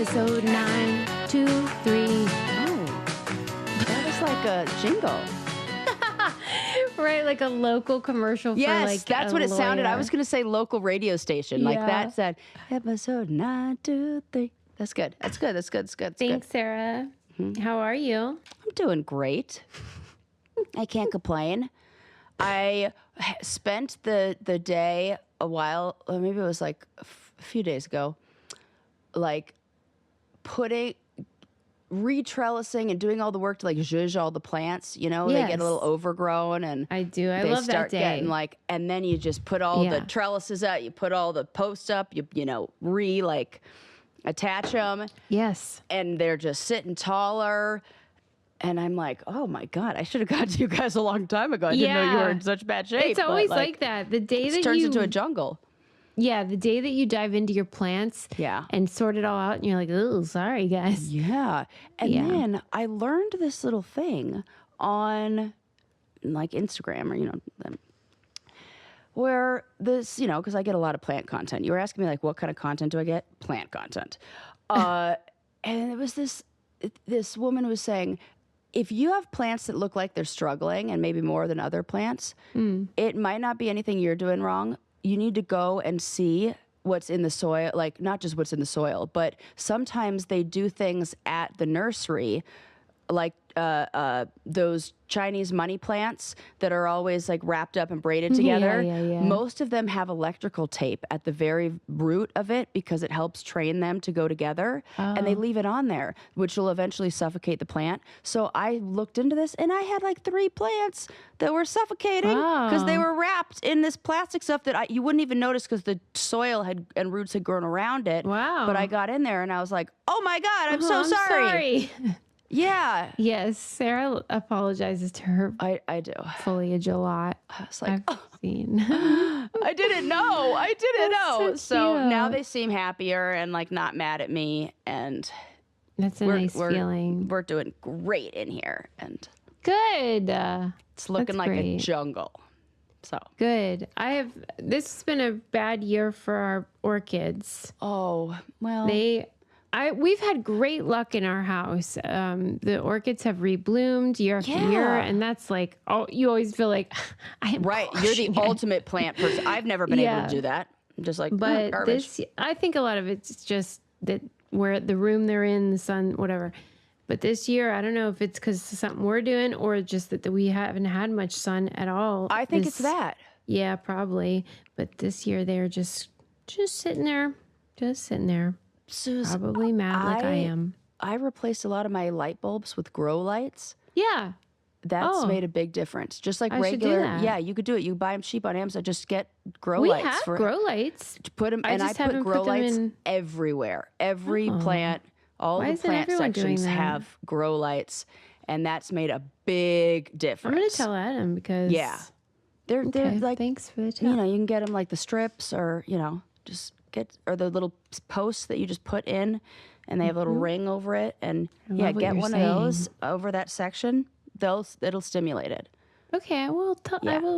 episode 923. Oh, that was like a jingle. Right, like a local commercial Yes, for like that's a what it sounded. I lawyer. was going to say local radio station. Like Yeah. that said, episode 923. That's good. That's good. That's good. That's good. That's Thanks, Sarah. How are you? I'm doing great. I can't complain. I spent the day a while, or maybe it was like a few days ago, like retrellising and doing all the work to like zhuzh all the plants, you know, they get a little overgrown and I do. I they love start that day. getting like, and then you just put all the trellises out, you put all the posts up, you know, attach them. Yes. And they're just sitting taller. And I'm like, oh my God, I should have got to you guys a long time ago. I didn't know you were in such bad shape. It's always like that. The day that it turns into a jungle. Yeah, the day that you dive into your plants and sort it all out and you're like, oh, sorry, guys. Yeah. And then I learned this little thing on like Instagram or, you know, where this, you know, because I get a lot of plant content. You were asking me like, what kind of content do I get? Plant content. And it was this woman was saying, if you have plants that look like they're struggling and maybe more than other plants, it might not be anything you're doing wrong. You need to go and see what's in the soil, like not just what's in the soil, but sometimes they do things at the nursery, like those Chinese money plants that are always like wrapped up and braided together. Yeah. Most of them have electrical tape at the very root of it because it helps train them to go together. And they leave it on there, which will eventually suffocate the plant. So I looked into this and I had like 3 plants that were suffocating because they were wrapped in this plastic stuff that you wouldn't even notice because the soil and roots had grown around it. Wow. But I got in there and I was like, oh my God, I'm so sorry. Yeah. Yes, Sarah apologizes to her I do. foliage a lot. I was like, I've seen. I didn't know. I didn't know. So cute. now they seem happier and like not mad at me. And That's a nice feeling. We're doing great in here. And Good. it's looking like a jungle. So Good. This has been a bad year for our orchids. Oh, well. We've had great luck in our house. The orchids have rebloomed year after year, and that's like, you always feel like I am right. You're the ultimate plant person. I've never been able to do that. I'm just like, but garbage. I think a lot of it's just that where the room they're in, the sun, whatever. But this year, I don't know if it's because of something we're doing or just that we haven't had much sun at all. I think it's that. Yeah, probably. But this year they're just sitting there, Suze, probably mad like I am. I replaced a lot of my light bulbs with grow lights. Yeah. That's made a big difference. Just like I should do regular. that. Yeah, you could do it. You buy them cheap on Amazon. Just get grow We lights. have grow lights. To put them, I and I just put haven't grow put them lights in- everywhere. Every plant, all Why the isn't plant everyone doing sections that? have grow lights, and that's made a big difference. I'm going to tell Adam because... Yeah, they're like, thanks for the tip. you know, you can get them like the strips, or you know, just or the little posts that you just put in, and they have a little ring over it, and love what get you're one saying. of those over that section. It'll stimulate it. Okay, I will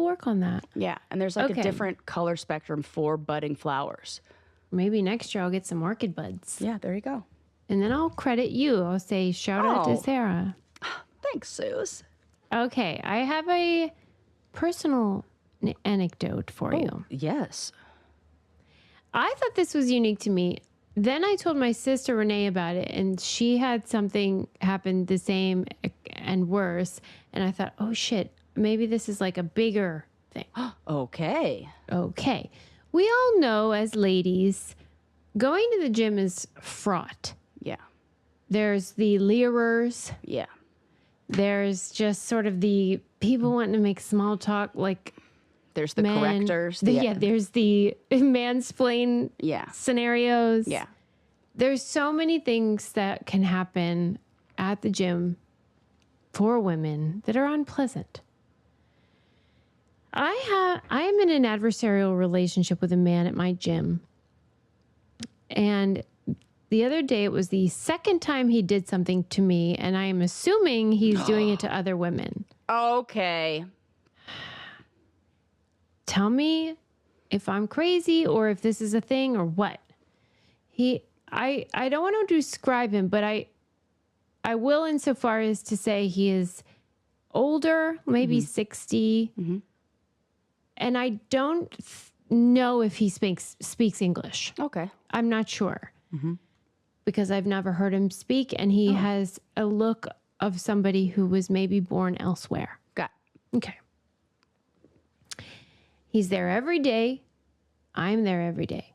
work on that. Yeah, and there's like a different color spectrum for budding flowers. Maybe next year I'll get some orchid buds. Yeah, there you go. And then I'll credit you. I'll say, shout out to Sarah. Thanks, Suze. Okay, I have a personal anecdote for you. Yes. I thought this was unique to me. Then I told my sister Renee about it, and she had something happen the same and worse. And I thought, oh shit, maybe this is like a bigger thing. Okay. Okay. We all know as ladies, going to the gym is fraught. Yeah. There's the leerers. Yeah. There's just sort of the people wanting to make small talk, like there's the correctors. There's the mansplain scenarios. Yeah. There's so many things that can happen at the gym for women that are unpleasant. I am in an adversarial relationship with a man at my gym. And the other day, it was the second time he did something to me, and I am assuming he's doing it to other women. Okay. Tell me if I'm crazy or if this is a thing or what. I don't want to describe him, but I will insofar as to say he is older, maybe 60. And I don't know if he speaks English. Okay. I'm not sure. Because I've never heard him speak, and he has a look of somebody who was maybe born elsewhere. Got Okay. He's there every day. I'm there every day.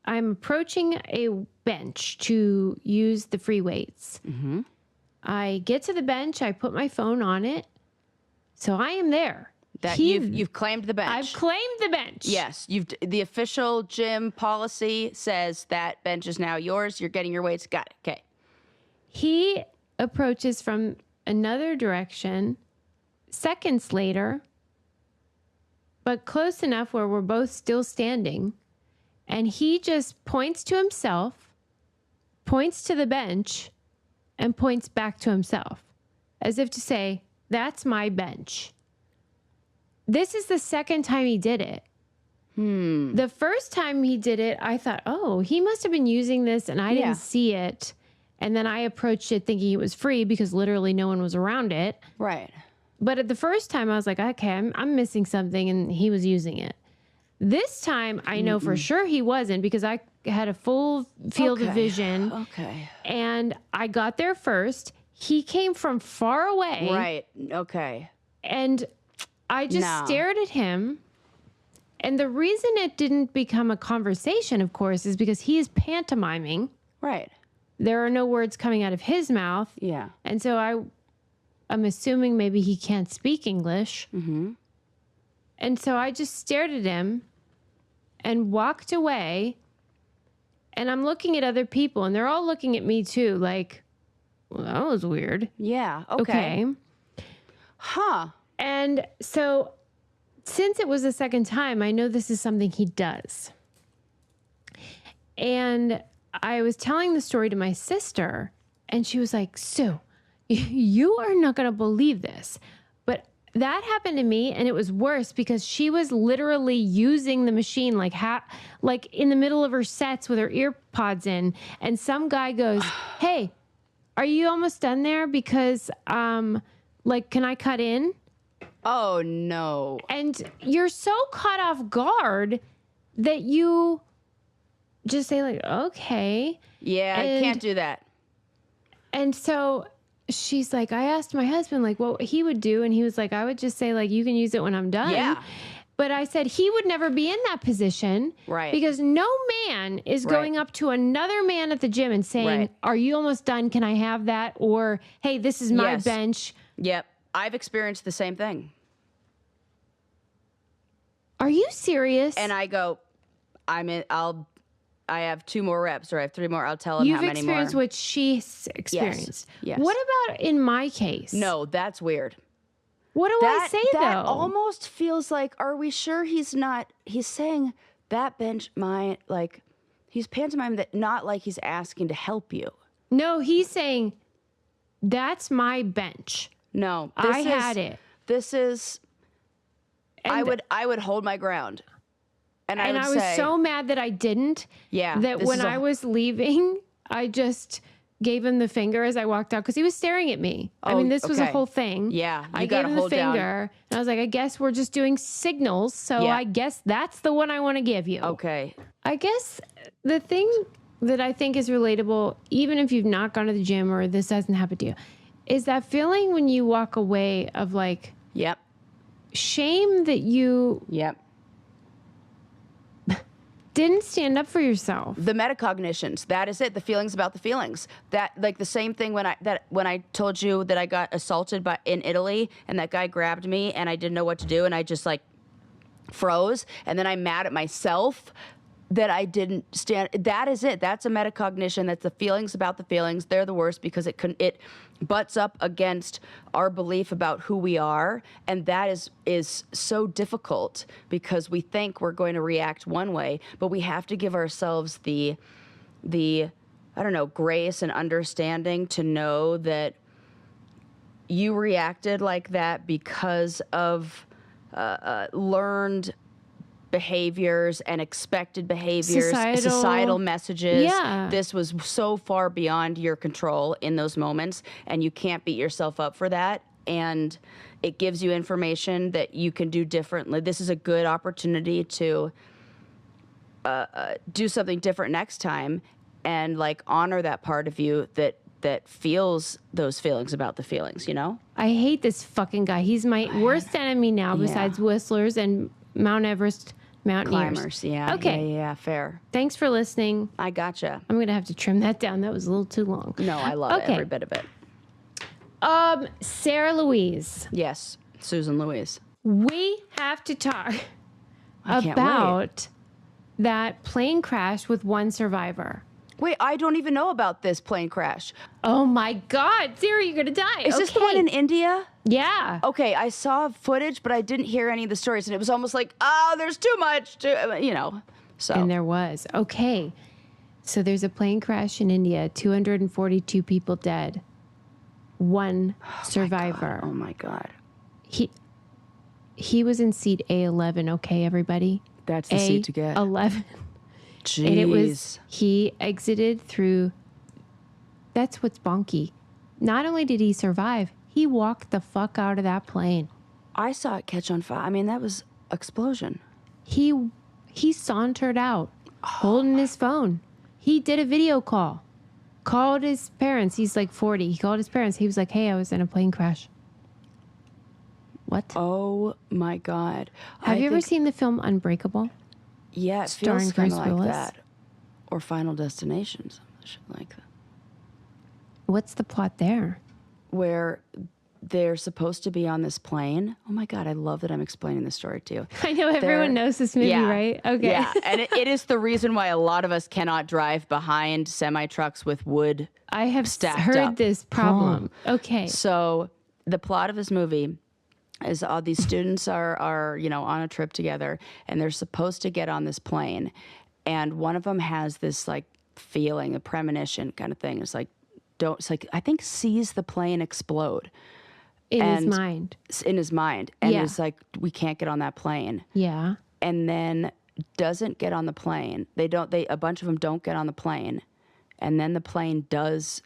I'm approaching a bench to use the free weights. I get to the bench. I put my phone on it. So I am there. that. You've claimed the bench. I've claimed the bench. Yes, the official gym policy says that bench is now yours. You're getting your weights. Got it. Okay. He approaches from another direction seconds later, but close enough where we're both still standing. And he just points to himself, points to the bench, and points back to himself, as if to say, that's my bench. This is the second time he did it. The first time he did it, I thought, oh, he must have been using this and I didn't see it. And then I approached it thinking it was free because literally no one was around it. Right. But at the first time I was like, okay, I'm missing something, and he was using it. This time I know for sure he wasn't, because I had a full field of vision. Okay. And I got there first. He came from far away. Right. Okay. And I just stared at him. And the reason it didn't become a conversation, of course, is because he is pantomiming. Right. There are no words coming out of his mouth. Yeah. And so I'm assuming maybe he can't speak English. And so I just stared at him and walked away. And I'm looking at other people, and they're all looking at me too, like, well, that was weird. Yeah. Okay. Huh. And so since it was the second time, I know this is something he does. And I was telling the story to my sister, and she was like, Sue, you are not going to believe this. But that happened to me, and it was worse because she was literally using the machine like in the middle of her sets with her ear pods in, and some guy goes, hey, are you almost done there? Because can I cut in? Oh, no. And you're so caught off guard that you just say like, okay. Yeah, I can't do that. And so she's like, I asked my husband like what he would do. And he was like, I would just say like, you can use it when I'm done. Yeah. But I said he would never be in that position. Right. Because no man is going up to another man at the gym and saying, are you almost done? Can I have that? Or, hey, this is my bench. Yep. I've experienced the same thing. Are you serious? And I go, I have 2 more reps, or I have 3 more. I'll tell him how many more. You've experienced what she's experienced. Yes. What about in my case? No, that's weird. What do I say though? That almost feels like, are we sure he's saying that bench might, like, he's pantomiming that, not like he's asking to help you. No, he's saying, that's my bench. No. I had it. This is, And I would hold my ground. And I was so mad that I didn't. Yeah. That when I was leaving, I just gave him the finger as I walked out because he was staring at me. I mean, this was a whole thing. Yeah. I gave him the finger, and I was like, I guess we're just doing signals. So I guess that's the one I want to give you. Okay. I guess the thing that I think is relatable, even if you've not gone to the gym or this hasn't happened to you, is that feeling when you walk away of like, yep, shame that you didn't stand up for yourself. The metacognitions, that is it. The feelings about the feelings. That, like, the same thing when I told you that I got assaulted in Italy, and that guy grabbed me and I didn't know what to do, and I just like froze, and then I'm mad at myself that I didn't stand. That is it. That's a metacognition. That's the feelings about the feelings. They're the worst because it butts up against our belief about who we are, and that is so difficult because we think we're going to react one way, but we have to give ourselves the I don't know, grace and understanding to know that you reacted like that because of learned behaviors and expected behaviors, Societal. societal messages. Yeah. This was so far beyond your control in those moments, and you can't beat yourself up for that. And it gives you information that you can do differently. This is a good opportunity to do something different next time, and like honor that part of you that feels those feelings about the feelings, you know? I hate this fucking guy. He's my worst enemy now, besides whistlers and Mount Everest mountaineers. Climbers, yeah. Okay. Yeah, fair. Thanks for listening. I gotcha. I'm going to have to trim that down. That was a little too long. No, I love it, every bit of it. Sarah Louise. Yes, Susan Louise. We have to talk I can't about that plane crash with one survivor. Wait, I don't even know about this plane crash. Oh my God, Sarah, you're gonna die. Is this the one in India? Yeah. Okay, I saw footage, but I didn't hear any of the stories, and it was almost like, oh, there's too much, you know. So. And there was. Okay. So there's a plane crash in India, 242 people dead. One survivor. Oh my God. He was in seat A11, okay, everybody? That's the seat to get. 11. Jeez. And it was, he exited through, that's what's bonky. Not only did he survive, he walked the fuck out of that plane. I saw it catch on fire. I mean, that was explosion. He sauntered out, holding his phone. He did a video call, called his parents. He's like 40. He called his parents. He was like, hey, I was in a plane crash. What? Oh my God. Have you ever seen the film Unbreakable? Yeah, it starring feels kind of Bruce like Willis? that. Or Final Destination, shit like that. What's the plot there? Where they're supposed to be on this plane. Oh my God, I love that I'm explaining this story to you. I know everyone knows this movie, right? Okay. Yeah, and it is the reason why a lot of us cannot drive behind semi-trucks with wood. I have stacked heard up. this problem. Okay. So the plot of this movie is all these students are on a trip together, and they're supposed to get on this plane, and one of them has this like feeling, a premonition kind of thing. It's like I think sees the plane explode In his mind. And Yeah. is like, we can't get on that plane. Yeah. And then doesn't get on the plane. A bunch of them don't get on the plane. And then the plane does,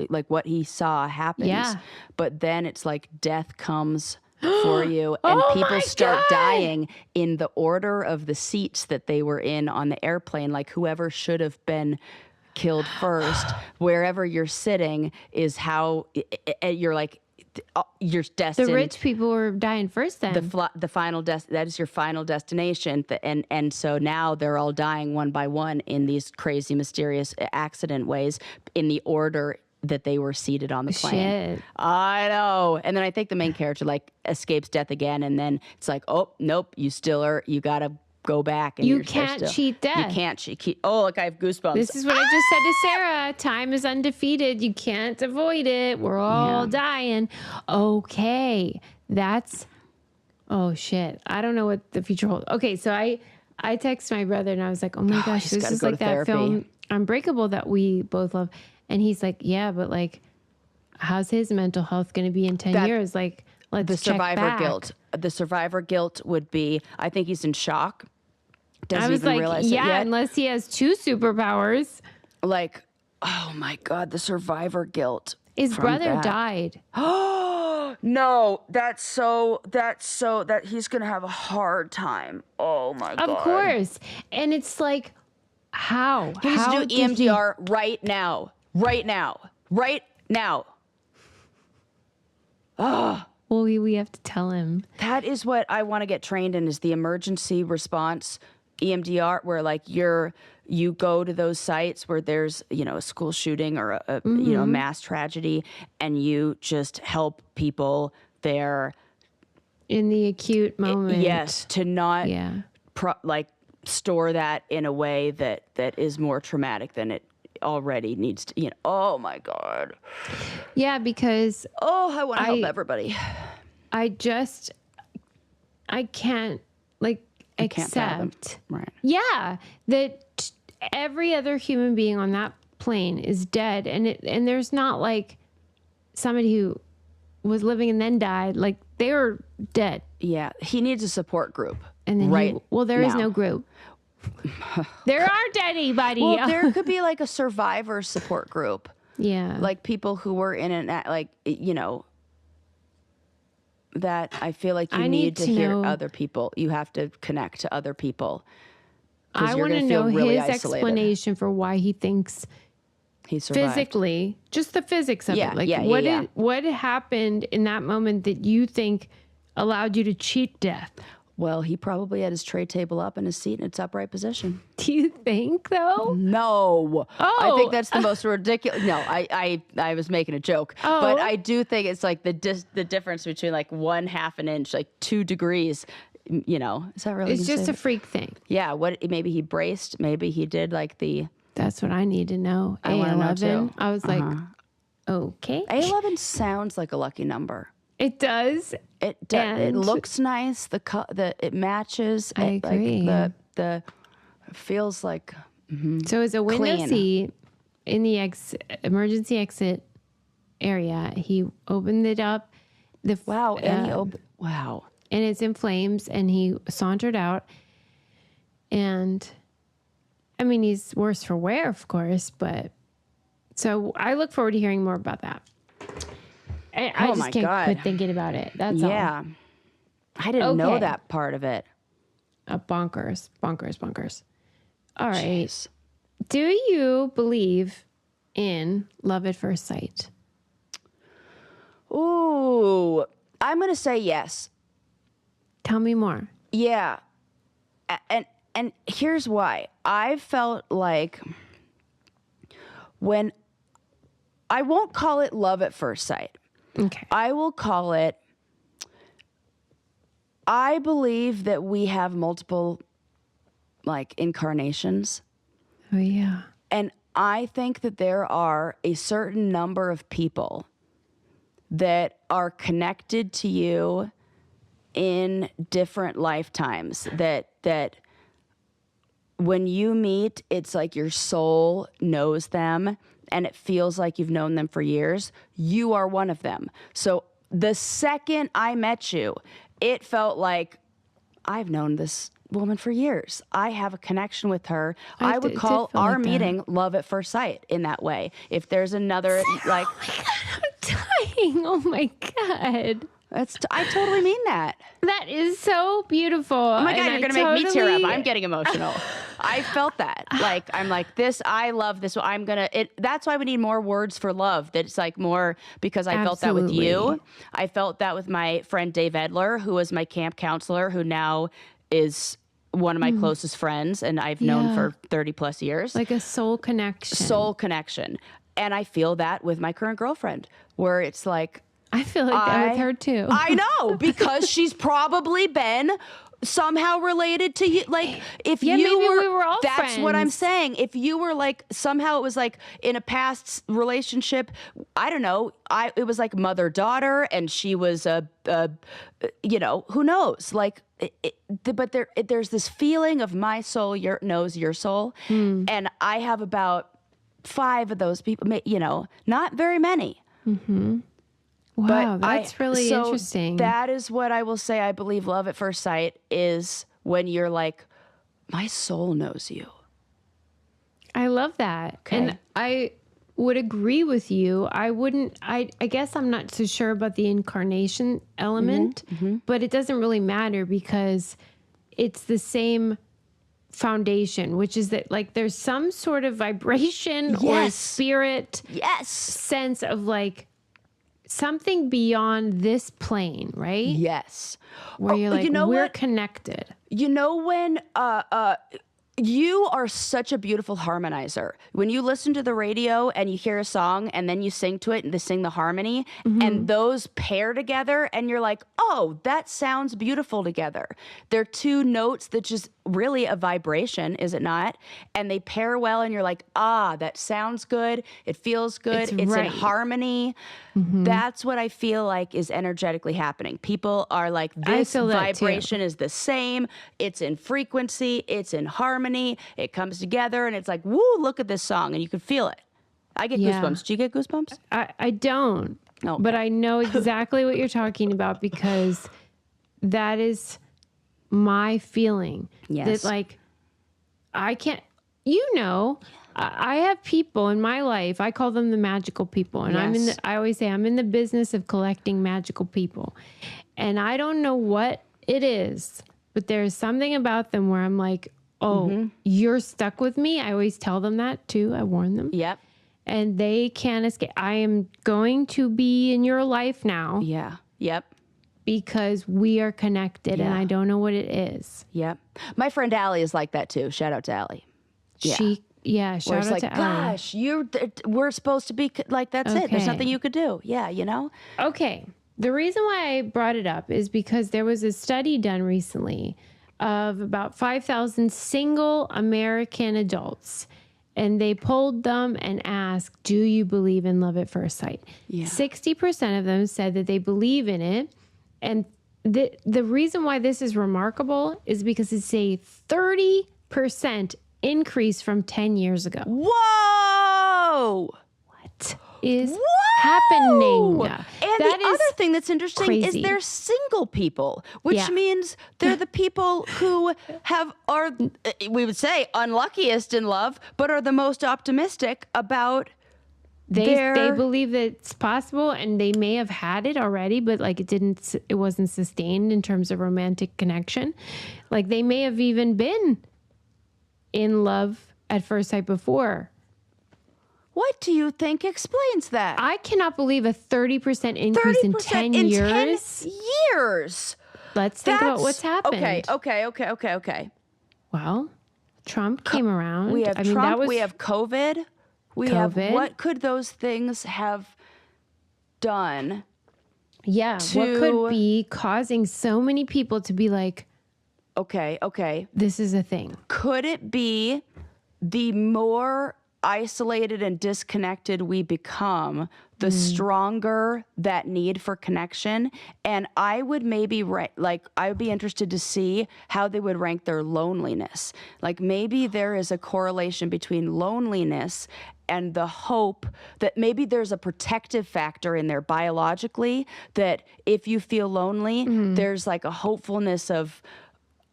like what he saw happens. Yeah. But then it's like death comes for you, and Oh people my start God! dying in the order of the seats that they were in on the airplane. Like whoever should have been killed first, wherever you're sitting is how you're like, you're destined. The rich people were dying first then. That is your final destination, and so now they're all dying one by one in these crazy, mysterious accident ways in the order that they were seated on the plane. Shit. I know. And then I think the main character like escapes death again, and then it's like, oh nope, you gotta go back. And You you're can't still, cheat death. You can't cheat. Oh, look, I have goosebumps. This is what I just said to Sarah. Time is undefeated. You can't avoid it. We're all dying. Okay. Oh shit. I don't know what the future holds. Okay. So I texted my brother and I was like, oh my gosh, this is like that film Unbreakable that we both love. And he's like, yeah, but like, how's his mental health going to be in 10 years? Like, let's the check survivor back. guilt. The survivor guilt would be, I think he's in shock. Doesn't I was even like, realize it yeah, yet. unless he has 2 superpowers. Like, oh my God, the survivor guilt. His from brother that. died. Oh no, that he's gonna have a hard time. Oh my God. Of course. And it's like, how? He needs How to do did he- EMDR right now. Right now. Right now. Oh. Well, we have to tell him. That is what I want to get trained in, is the emergency response EMDR, where like you go to those sites where there's, a school shooting or a mass tragedy, and you just help people there. In the acute moment. Yes, to not Yeah. store that in a way that is more traumatic than it already needs to. Oh my God. Yeah, because Oh, I want to help everybody. I can't Can't fathom. accept. Right. Yeah, that every other human being on that plane is dead, and there's not like somebody who was living and then died. Like, they were dead. Yeah, he needs a support group. And then right there is now. no group. There aren't anybody. Well, there could be like a survivor support group. Yeah. Like people who were in an, like, you know, that I feel like you need to hear other people. You have to connect to other people. I want to know his explanation for why he thinks he survived. Physically, just the physics of it. Like what what happened in that moment that you think allowed you to cheat death? Well, he probably had his tray table up in his seat in its upright position. Do you think, though? No. Oh. I think that's the most ridiculous. No, I was making a joke. Oh. But I do think it's like the difference between like 1/2 an inch, like 2 degrees, you know. Is that really? It's just a freak thing. Yeah. Maybe he braced. Maybe he did like the. That's what I need to know. I want to know too. I was like, okay. A11 sounds like a lucky number. It does. It does. It looks nice. It matches. I agree. Like the feels like. So it's a window clean. seat in the emergency exit area. He opened it up. Wow. And he opened. Wow. And it's in flames. And he sauntered out. And I mean, he's worse for wear, of course. But so I look forward to hearing more about that. I just can't quit thinking about it. That's all. Yeah. I didn't know that part of it. Bonkers. All right. Jeez. Do you believe in love at first sight? Ooh, I'm going to say yes. Tell me more. Yeah. And here's why. I felt like when I won't call it love at first sight. Okay. I will call it, I believe that we have multiple like incarnations. Oh, yeah. And I think that there are a certain number of people that are connected to you in different lifetimes that when you meet, it's like your soul knows them and it feels like you've known them for years. You are one of them. So the second I met you, it felt like I've known this woman for years. I have a connection with her. I would call our meeting love at first sight in that way. If there's another, like... Oh my God, I'm dying. Oh my God. I totally mean that. That is so beautiful. Oh my God, you're going to make me tear up. I'm getting emotional. I felt that. Like, I'm like, this, I love this. That's why we need more words for love. That it's like more, because I felt that with you. I felt that with my friend Dave Edler, who was my camp counselor, who now is one of my closest friends and I've known for 30 plus years. Like a soul connection. Soul connection. And I feel that with my current girlfriend, where it's like, I feel like that with her too. I know, because she's probably been somehow related to you. Like, if maybe you were, we were all that's friends. what I'm saying. If you were like, somehow it was like in a past relationship, I don't know, it was like mother-daughter and she was you know, who knows? Like, but there's this feeling of my soul knows your soul. And I have about 5 of those people, you know, not very many. Mm-hmm. Wow, that's really interesting. That is what I will say. I believe love at first sight is when you're like, my soul knows you. I love that. Okay. And I would agree with you. I guess I'm not so sure about the incarnation element, but it doesn't really matter because it's the same foundation, which is that like there's some sort of vibration or spirit sense of like, something beyond this plane, right? Yes. Where you're like, we're connected. You know when you are such a beautiful harmonizer. When you listen to the radio and you hear a song and then you sing to it and they sing the harmony and those pair together and you're like, oh, that sounds beautiful together. They're 2 notes that just really a vibration, is it not? And they pair well and you're like, that sounds good. It feels good. It's right. in harmony. That's what I feel like is energetically happening. People are like, this vibration is the same. It's in frequency. It's in harmony. It comes together and it's like, woo, look at this song. And you can feel it. I get goosebumps. Do you get goosebumps? I don't. Okay. But I know exactly what you're talking about because that is my feeling Yes. that like I can't, I have people in my life. I call them the magical people. And Yes. I always say I'm in the business of collecting magical people. And I don't know what it is, but there's something about them where I'm like, oh, you're stuck with me. I always tell them that too. I warn them. Yep. And they can't escape. I am going to be in your life now Yeah. Yep. because we are connected and I don't know what it is. Yep. My friend Allie is like that too. Shout out to Allie. Yeah. Shout Where it's out like, to Allie. gosh, we're supposed to be like, that's it. There's Okay. nothing you could do. Yeah, you know? Okay. The reason why I brought it up is because there was a study done recently of about 5,000 single American adults. And they polled them and asked, do you believe in love at first sight? Yeah. 60% of them said that they believe in it. And the reason why this is remarkable is because it's a 30% increase from 10 years ago. Whoa! What is happening? And That the is other thing that's interesting crazy. is they're single people, which means they're the people who are, we would say, unluckiest in love, but are the most optimistic about they believe that it's possible, and they may have had it already, but like it wasn't sustained in terms of romantic connection. Like they may have even been in love at first sight before. What do you think explains that? I cannot believe a 30% increase in 10 years. 10 years. Let's think about what's happened. Okay. Well, Trump came around. We have Trump. That was We have COVID. We have what could those things have done? Yeah. What could be causing so many people to be like, okay. This is a thing. Could it be the more isolated and disconnected we become, the stronger that need for connection? And I would maybe I would be interested to see how they would rank their loneliness. Like maybe there is a correlation between loneliness and the hope that maybe there's a protective factor in there biologically, that if you feel lonely, there's like a hopefulness of,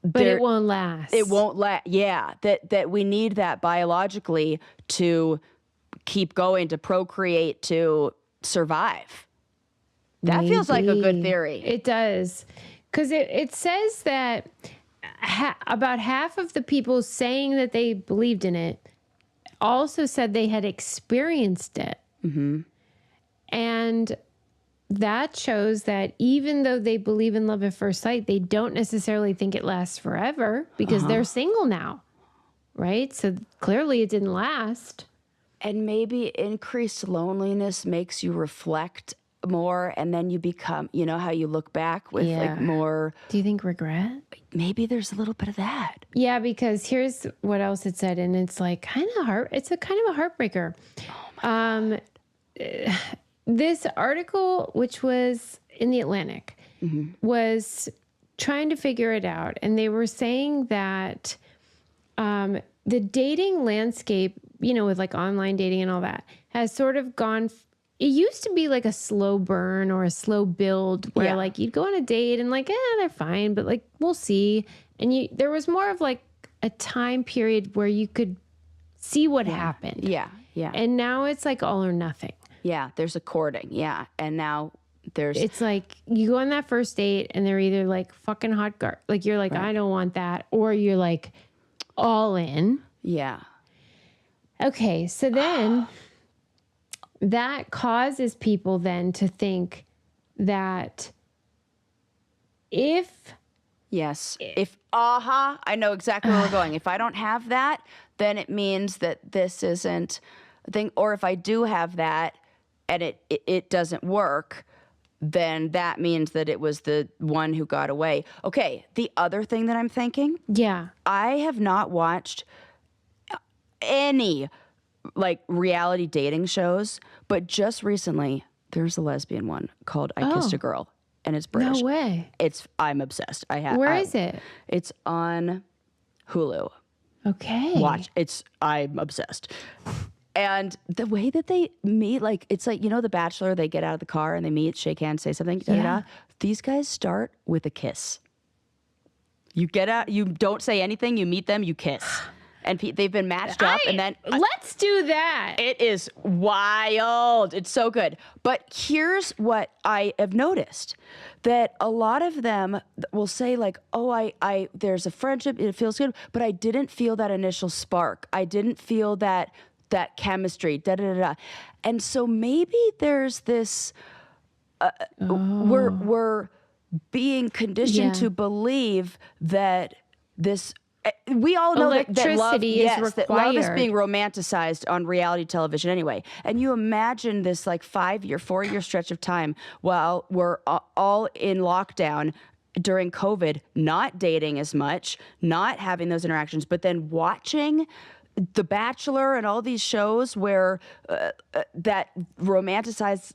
but it won't last. It won't last. Yeah. That we need that biologically to keep going, to procreate, to survive. That feels like a good theory. It does. Because it says that about half of the people saying that they believed in it also said they had experienced it. Mm-hmm. And that shows that even though they believe in love at first sight, they don't necessarily think it lasts forever because they're single now, right? So clearly it didn't last. And maybe increased loneliness makes you reflect more, and then you become, you know how you look back with like more. Do you think regret? Maybe there's a little bit of that. Yeah, because here's what else it said, and it's like it's a kind of a heartbreaker. This article, which was in the Atlantic, was trying to figure it out. And they were saying that the dating landscape, with like online dating and all that, has sort of gone. It used to be like a slow burn or a slow build where like you'd go on a date and like, they're fine, but like, we'll see. And there was more of like a time period where you could see what happened. Yeah. And now it's like all or nothing. Yeah, there's a courting. Yeah. And now it's like you go on that first date and they're either like fucking hot like you're like, I don't want that. Or you're like all in. Yeah. Okay. So then that causes people then to think that if I know exactly where we're going. If I don't have that, then it means that this isn't a thing. Or if I do have that, and it doesn't work, then that means that it was the one who got away. Okay, the other thing that I'm thinking, I have not watched any like reality dating shows, but just recently there's a lesbian one called I Kissed a Girl, and it's British. No way. I'm obsessed. Where is it? It's on Hulu. Okay. I'm obsessed. And the way that they meet, like, it's like, The Bachelor, they get out of the car and they meet, shake hands, say something. These guys start with a kiss. You get out, you don't say anything, you meet them, you kiss. And they've been matched up, and then let's do that. it is wild. It's so good. But here's what I have noticed, that a lot of them will say like, oh, I there's a friendship, it feels good, but I didn't feel that initial spark. I didn't feel that chemistry, da da da da. And so maybe there's this, we're being conditioned to believe that this, we all know that love, that love is being romanticized on reality television anyway. And you imagine this like 4-year stretch of time while we're all in lockdown during COVID, not dating as much, not having those interactions, but then watching The Bachelor and all these shows where that romanticized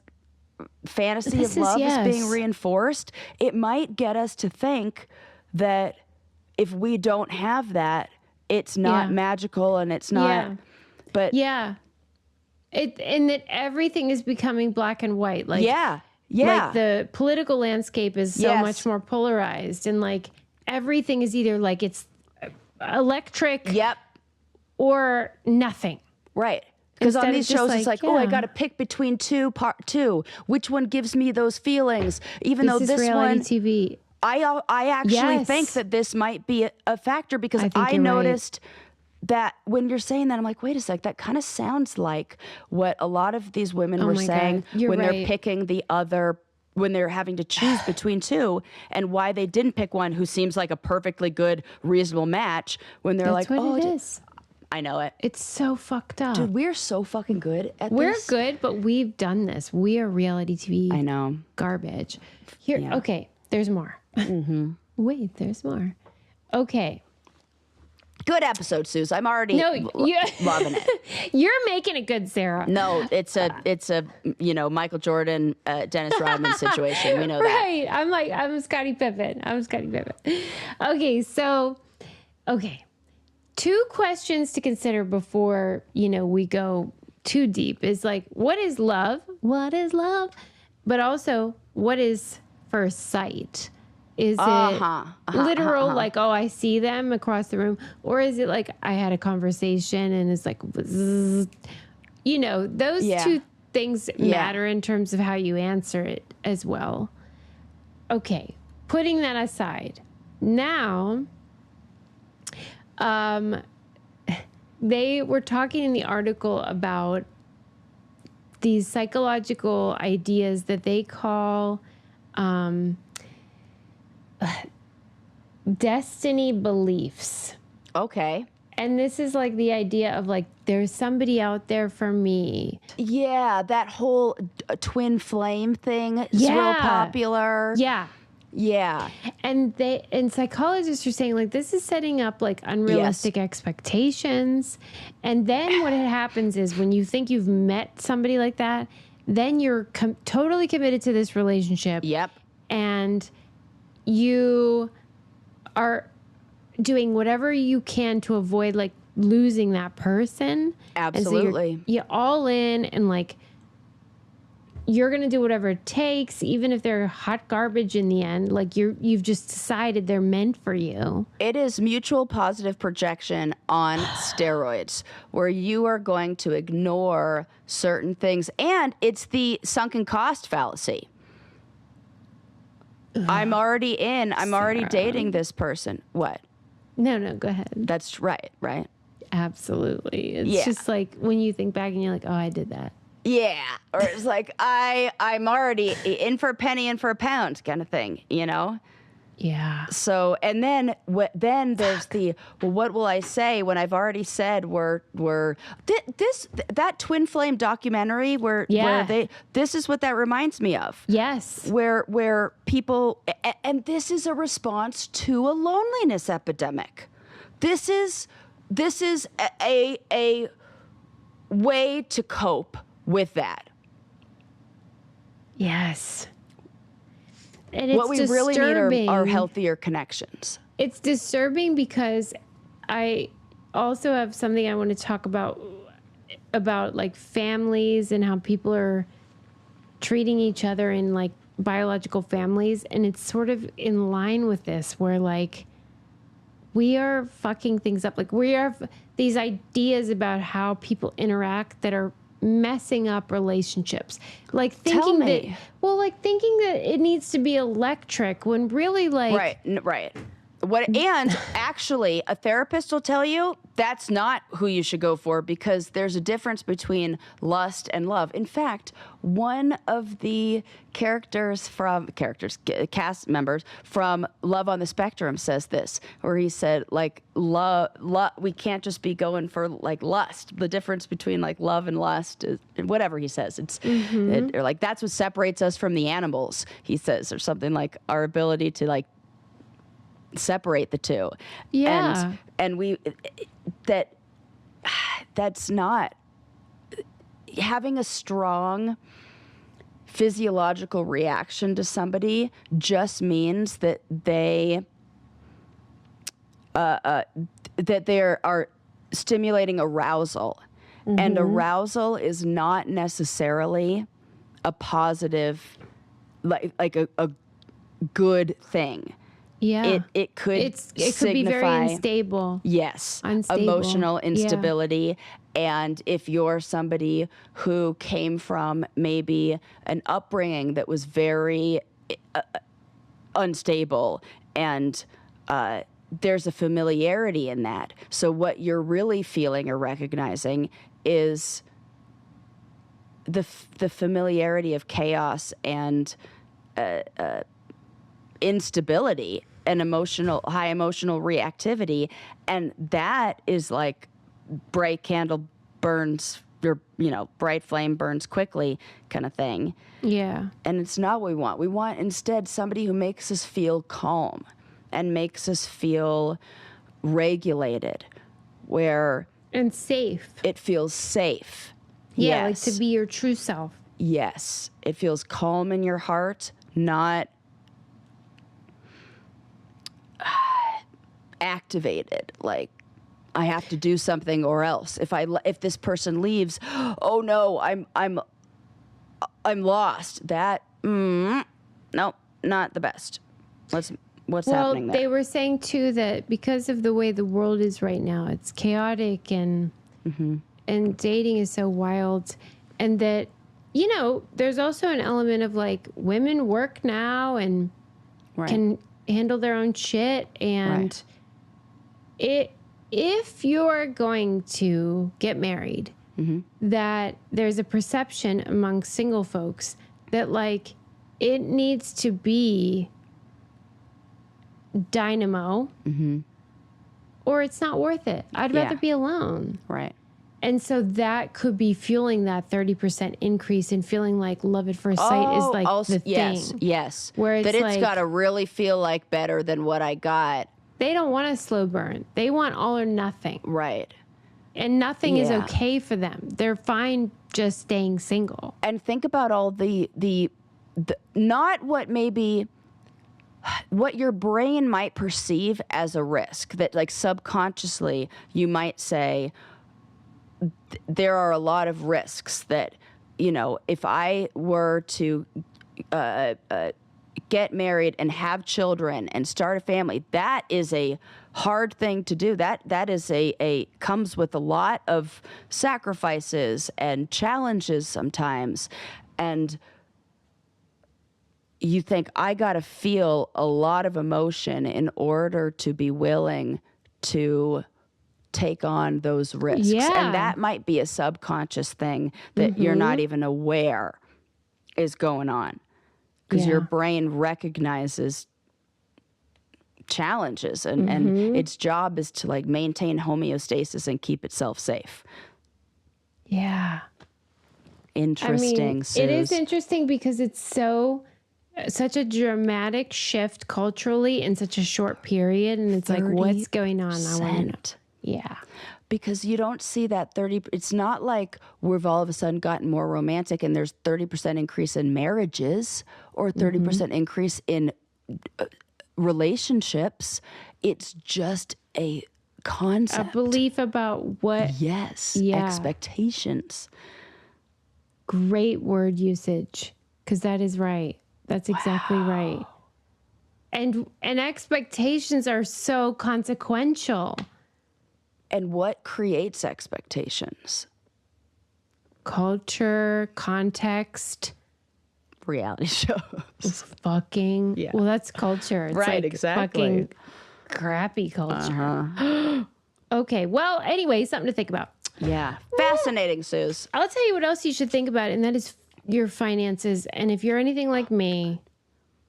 fantasy of love is being reinforced. It might get us to think that if we don't have that, it's not magical and it's not. But and that everything is becoming black and white. Like like the political landscape is so much more polarized, and like everything is either like it's electric, or nothing. Right. Because on these shows, it's like, oh, I got to pick between part two. Which one gives me those feelings? Even though this one, TV. I actually think that this might be a factor, because I noticed that when you're saying that, I'm like, wait a sec, that kind of sounds like what a lot of these women were saying when they're picking the other, when they're having to choose between two, and why they didn't pick one who seems like a perfectly good, reasonable match, when they're That's like, what it is. I know it. It's so fucked up. Dude, we're so fucking good at this. We're good, but we've done this. We are reality TV. I know. Garbage. Here, okay, there's more. Wait, there's more. Okay. Good episode, Suze. I'm already loving it. You're making it good, Sarah. No, it's a Michael Jordan, Dennis Rodman situation. We know that. Right. I'm Scottie Pippen. Okay, so, two questions to consider before, we go too deep is like, what is love? What is love? But also, what is first sight? Is it literal, like, oh, I see them across the room? Or is it like I had a conversation and it's like, those two things matter in terms of how you answer it as well. Okay, putting that aside, now, they were talking in the article about these psychological ideas that they call destiny beliefs. Okay. And this is like the idea of like, there's somebody out there for me. Yeah, that whole twin flame thing is real popular. Yeah. Yeah. And psychologists are saying like, this is setting up like unrealistic expectations. And then what happens is when you think you've met somebody like that, then you're totally committed to this relationship. Yep. And you are doing whatever you can to avoid like losing that person. Absolutely. And so you're all in, and like you're going to do whatever it takes, even if they're hot garbage in the end. Like you've just decided they're meant for you. It is mutual positive projection on steroids, where you are going to ignore certain things. And it's the sunken cost fallacy. I'm already in. I'm already dating this person. What? No, go ahead. That's right? Absolutely. It's just like when you think back and you're like, oh, I did that. Yeah. Or it's like, I'm already in for a penny, in for a pound kind of thing, Yeah. So, and then there's the, well, what will I say when I've already said that twin flame documentary where this is what that reminds me of. Yes. Where people, and this is a response to a loneliness epidemic. This is a way to cope with that. Yes. And it's what we really need are healthier connections. It's disturbing because I also have something I want to talk about like families and how people are treating each other in like biological families. And it's sort of in line with this, where like we are fucking things up. Like we are these ideas about how people interact that are messing up relationships. Like thinking that, like thinking that it needs to be electric when really like. Right. And actually, a therapist will tell you that's not who you should go for, because there's a difference between lust and love. In fact, one of the cast members from Love on the Spectrum says this, where he said, like, love, we can't just be going for like lust. The difference between like love and lust is whatever he says. Or like that's what separates us from the animals, he says, or something, like our ability to like separate the two. Yeah. And that's not having a strong physiological reaction to somebody just means that they are stimulating arousal. And arousal is not necessarily a positive, like a good thing. Yeah. It could could be very unstable. Yes. Unstable. Emotional instability. Yeah. And if you're somebody who came from maybe an upbringing that was very unstable, and there's a familiarity in that. So what you're really feeling or recognizing is the familiarity of chaos and instability and high emotional reactivity. And that is like bright candle burns, or, bright flame burns quickly kind of thing. Yeah. And it's not what we want. We want instead somebody who makes us feel calm and makes us feel regulated, and safe. It feels safe. Yeah, yes. like to be your true self. Yes. It feels calm in your heart, not activated, like I have to do something or else. If this person leaves, oh no, I'm lost. That nope, not the best. What's happening there? They were saying too that because of the way the world is right now, it's chaotic and dating is so wild, and that there's also an element of like women work now and can handle their own shit, and if you're going to get married, that there's a perception among single folks that like it needs to be dynamo, or it's not worth it. I'd rather be alone. Right. And so that could be fueling that 30% increase in feeling like love at first sight is like the thing. Yes. Where it's that it's got to really feel like better than what I got. They don't want a slow burn. They want all or nothing. Right. And nothing is okay for them. They're fine just staying single. And think about all the not what your brain might perceive as a risk, that like subconsciously you might say, there are a lot of risks that, if I were to get married and have children and start a family, that is a hard thing to do. That is comes with a lot of sacrifices and challenges sometimes. And you think, I got to feel a lot of emotion in order to be willing to take on those risks. Yeah. And that might be a subconscious thing that you're not even aware is going on, because your brain recognizes challenges, and its job is to like maintain homeostasis and keep itself safe. Yeah. Interesting. It is interesting because it's such a dramatic shift culturally in such a short period, and it's like, what's going on? I want to know. Yeah. Because you don't see that 30, it's not like we've all of a sudden gotten more romantic and there's 30% increase in marriages or 30% increase in relationships. It's just a concept. A belief about what. Yes. Yeah. Expectations. Great word usage, because that is right. That's exactly right. And expectations are so consequential. And what creates expectations? Culture, context, Reality shows. fucking. Yeah. Well, that's culture. It's Right, like exactly. fucking crappy culture. Okay. Well, anyway, something to think about. Yeah. Fascinating, Suze. I'll tell you what else you should think about, and that is your finances. And if you're anything like me,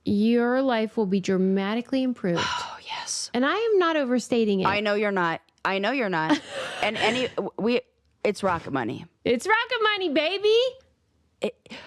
your life will be dramatically improved. Oh, yes. And I am not overstating it. I know you're not. And it's rocket money. It's rocket money, baby.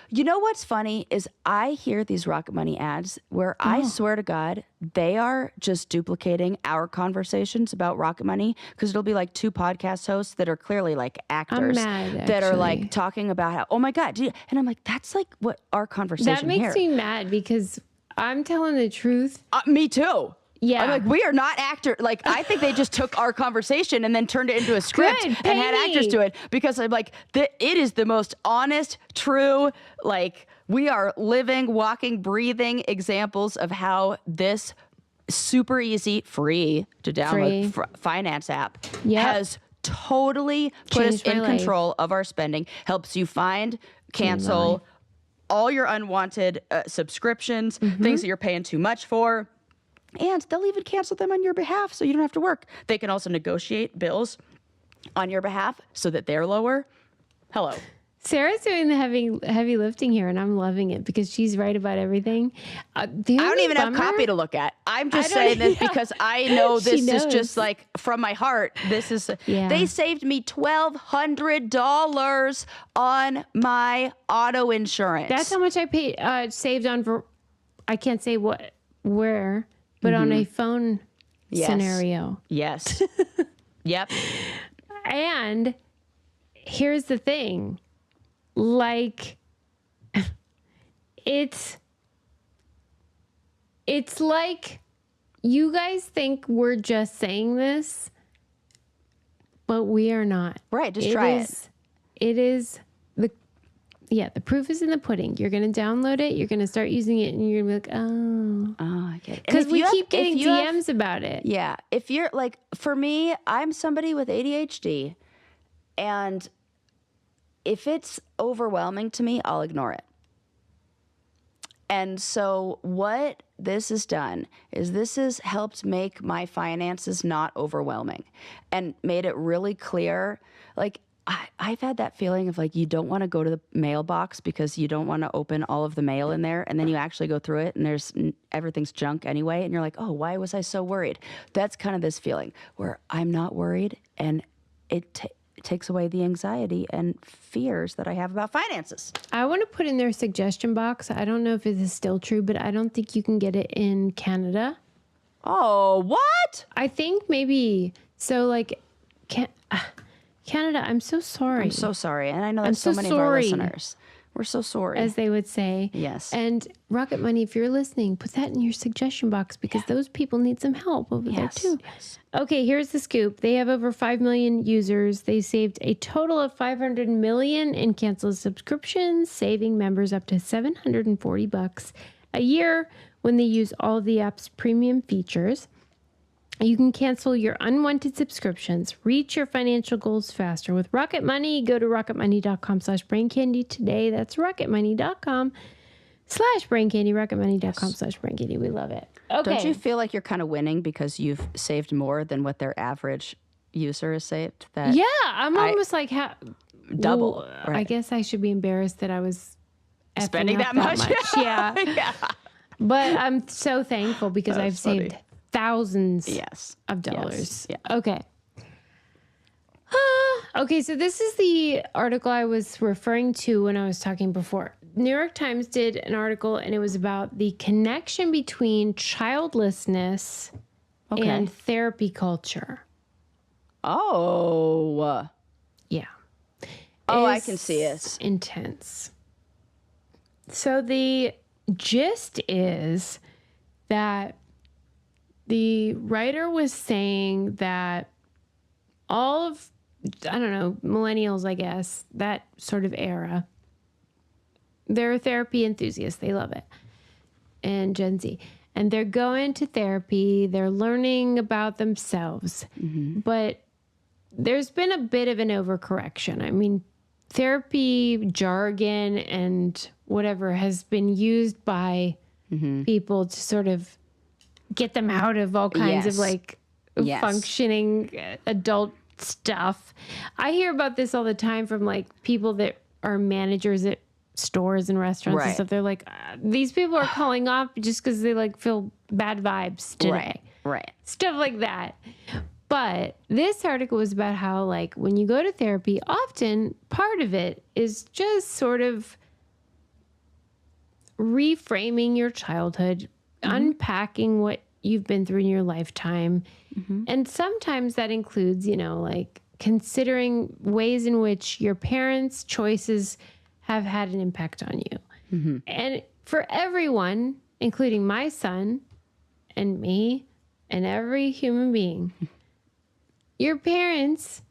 You know what's funny is I hear these Rocket Money ads where I swear to God, they are just duplicating our conversations about Rocket Money, because it'll be like two podcast hosts that are clearly like actors that are like talking about how, oh my God. And I'm like, that's like what our conversation That makes me mad because I'm telling the truth. Me too. Yeah. I'm like, we are not actors. Like, I think they just took our conversation and then turned it into a script and had actors do it, because I'm like, it is the most honest, true, like, we are living, walking, breathing examples of how this super easy, free to download finance app has totally put us in control of our spending, helps you find, cancel all your unwanted subscriptions, things that you're paying too much for. And they'll even cancel them on your behalf so you don't have to work. They can also negotiate bills on your behalf so that they're lower. Hello. Sarah's doing the heavy lifting here, and I'm loving it because she's right about everything. I don't even have copy to look at. I'm just saying this because I know this is just like from my heart. This is they saved me $1,200 on my auto insurance. That's how much I paid saved on. I can't say where. But on a phone scenario. Yes. Yep. And here's the thing. Like, it's like you guys think we're just saying this, but we are not. Right. Just try it. It is the proof is in the pudding. You're going to download it. You're going to start using it, and you're going to be like, I get it. Because we keep getting DMs about it. Yeah. If you're like, for me, I'm somebody with ADHD, and if it's overwhelming to me, I'll ignore it. And so what this has done is this has helped make my finances not overwhelming and made it really clear. Like, I've had that feeling of like, you don't want to go to the mailbox because you don't want to open all of the mail in there. And then you actually go through it and everything's junk anyway. And you're like, oh, why was I so worried? That's kind of this feeling where I'm not worried, and it takes away the anxiety and fears that I have about finances. I want to put in their suggestion box. I don't know if it is still true, but I don't think you can get it in Canada. Oh, what? I think maybe. So like, Canada, I'm so sorry. I'm so sorry. And I know there's so many of our listeners. We're so sorry. As they would say. Yes. And Rocket Money, if you're listening, put that in your suggestion box because those people need some help over there too. Yes. Okay, here's the scoop. They have over 5 million users. They saved a total of 500 million in canceled subscriptions, saving members up to $740 a year when they use all the app's premium features. You can cancel your unwanted subscriptions, reach your financial goals faster with Rocket Money. Go to rocketmoney.com/braincandy today. That's rocketmoney.com/braincandy, rocketmoney.com/braincandy. We love it. Okay. Don't you feel like you're kind of winning because you've saved more than what their average user has saved? Yeah, I'm almost like double. Well, right. I guess I should be embarrassed that I was spending that much. Yeah. Yeah. But I'm so thankful because I've saved thousands of dollars. Yes. Yeah. Okay. Okay, so this is the article I was referring to when I was talking before. New York Times did an article, and it was about the connection between childlessness and therapy culture. Oh. Yeah. I can see it. Intense. So the gist is that the writer was saying that all of, I don't know, millennials, I guess, that sort of era, they're therapy enthusiasts. They love it. And Gen Z. and they're going to therapy, they're learning about themselves. But there's been a bit of an overcorrection. I mean, therapy jargon and whatever has been used by people to sort of get them out of all kinds of like functioning adult stuff. I hear about this all the time from like people that are managers at stores and restaurants and stuff. They're like, these people are calling off just because they like feel bad vibes today. Right. Stuff like that. But this article was about how, like, when you go to therapy, often part of it is just sort of reframing your childhood, unpacking what you've been through in your lifetime. And sometimes that includes, you know, like considering ways in which your parents' choices have had an impact on you. And for everyone, including my son and me and every human being, your parents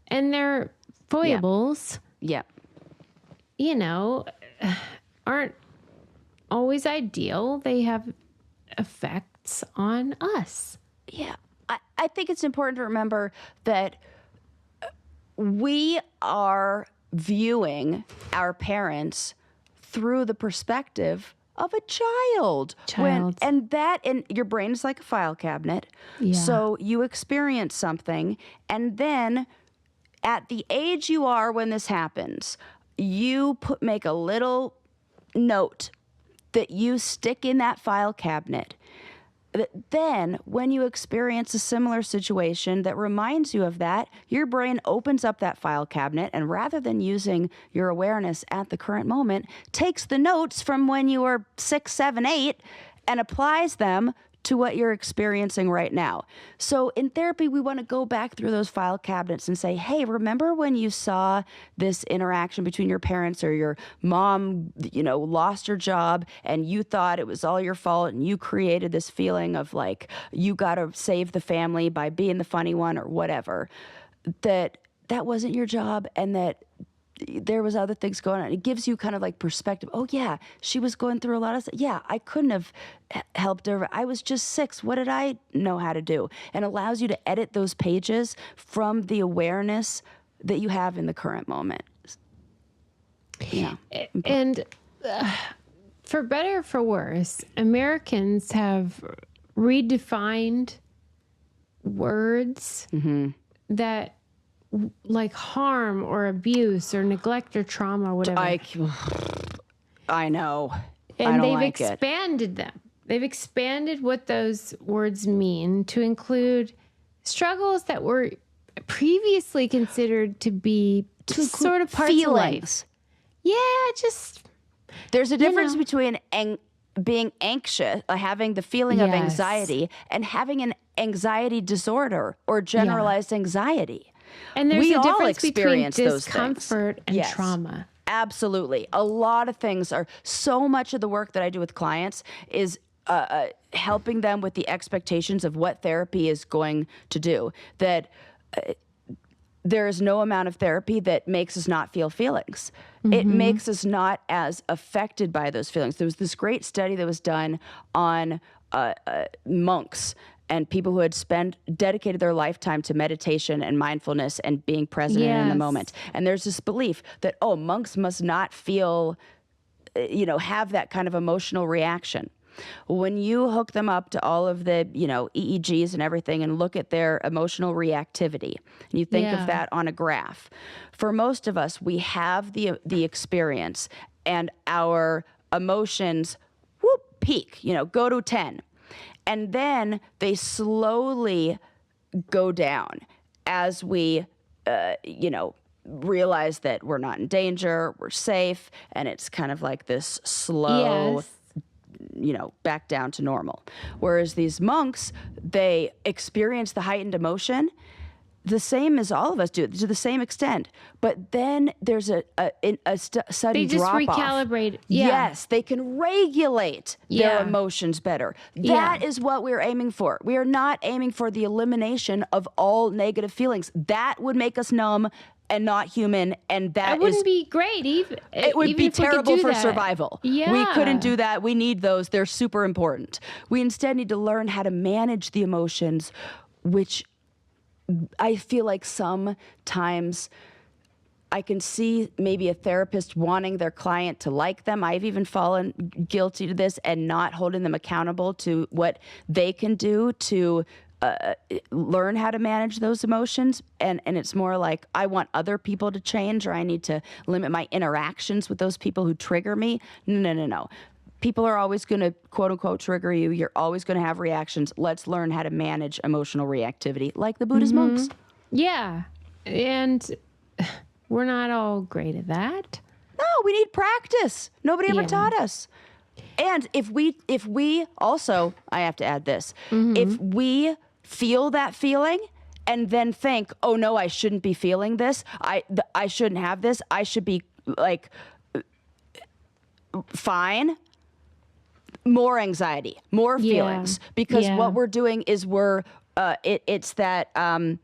and their foibles, you know, aren't always ideal. They have effects on us. Yeah. I think it's important to remember that we are viewing our parents through the perspective of a child. And your brain is like a file cabinet. So you experience something, and then at the age you are when this happens, you make a little note that you stick in that file cabinet. Then when you experience a similar situation that reminds you of that, your brain opens up that file cabinet, and rather than using your awareness at the current moment, takes the notes from when you were 6, 7, 8 and applies them to what you're experiencing right now. So in therapy, we want to go back through those file cabinets and say, hey, remember when you saw this interaction between your parents, or your mom, you know, lost her job and you thought it was all your fault, and you created this feeling of like, you got to save the family by being the funny one or whatever, that wasn't your job, and that there was other things going on. It gives you kind of like perspective. Oh yeah, she was going through a lot of stuff. Yeah, I couldn't have helped her. I was just 6. What did I know how to do? And allows you to edit those pages from the awareness that you have in the current moment. Yeah. And for better or for worse, Americans have redefined words that like harm or abuse or neglect or trauma or whatever. I know. And they've like expanded them. They've expanded what those words mean to include struggles that were previously considered to be sort of parts of life. Yeah, just... There's a difference between being anxious, having the feeling of anxiety, and having an anxiety disorder or generalized anxiety. And there's a difference between those discomfort and trauma. Absolutely. A lot of things are, so much of the work that I do with clients is helping them with the expectations of what therapy is going to do. That there is no amount of therapy that makes us not feel feelings. It makes us not as affected by those feelings. There was this great study that was done on monks and people who had dedicated their lifetime to meditation and mindfulness and being present in the moment. And there's this belief that, monks must not feel, have that kind of emotional reaction. When you hook them up to all of the, EEGs and everything and look at their emotional reactivity, and you think of that on a graph, for most of us, we have the experience and our emotions, peak, go to 10. And then they slowly go down as we, realize that we're not in danger, we're safe, and it's kind of like this slow, back down to normal. Whereas these monks, they experience the heightened emotion the same as all of us do, to the same extent. But then there's a sudden drop-off. They just recalibrate. Yes, they can regulate their emotions better. That is what we're aiming for. We are not aiming for the elimination of all negative feelings. That would make us numb and not human, and That wouldn't be great. It would be terrible for survival. Yeah. We couldn't do that. We need those. They're super important. We instead need to learn how to manage the emotions, which I feel like sometimes I can see maybe a therapist wanting their client to like them. I've even fallen guilty to this and not holding them accountable to what they can do to learn how to manage those emotions. And it's more like I want other people to change, or I need to limit my interactions with those people who trigger me. No. People are always going to, quote unquote, trigger you. You're always going to have reactions. Let's learn how to manage emotional reactivity like the Buddhist monks. Yeah. And we're not all great at that. No, we need practice. Nobody ever taught us. And if we also, I have to add this, if we feel that feeling and then think, oh no, I shouldn't be feeling this. I shouldn't have this. I should be like fine. More anxiety, more feelings, because what we're doing is it's that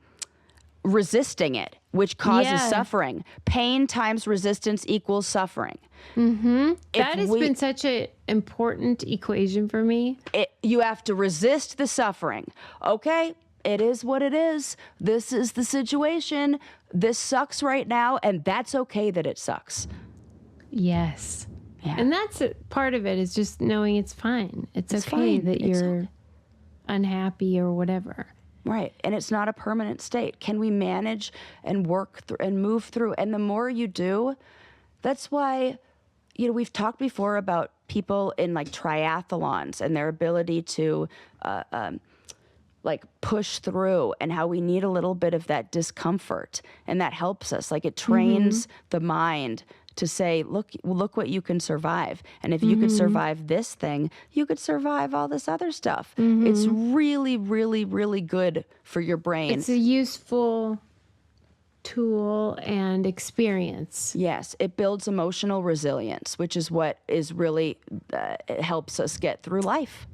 resisting it, which causes suffering. Pain times resistance equals suffering. That has been such an important equation for me. You have to resist the suffering. Okay, it is what it is. This is the situation. This sucks right now, and that's okay that it sucks. Yes. Yeah. And that's part of it, is just knowing it's fine. It's okay fine. That you're unhappy or whatever. Right. And it's not a permanent state. Can we manage and work through and move through? And the more you do, that's why, we've talked before about people in like triathlons and their ability to like push through, and how we need a little bit of that discomfort, and that helps us. Like it trains the mind to say, look what you can survive. And if you could survive this thing, you could survive all this other stuff. It's really, really, really good for your brain. It's a useful tool and experience. Yes, it builds emotional resilience, which is what is really, it helps us get through life.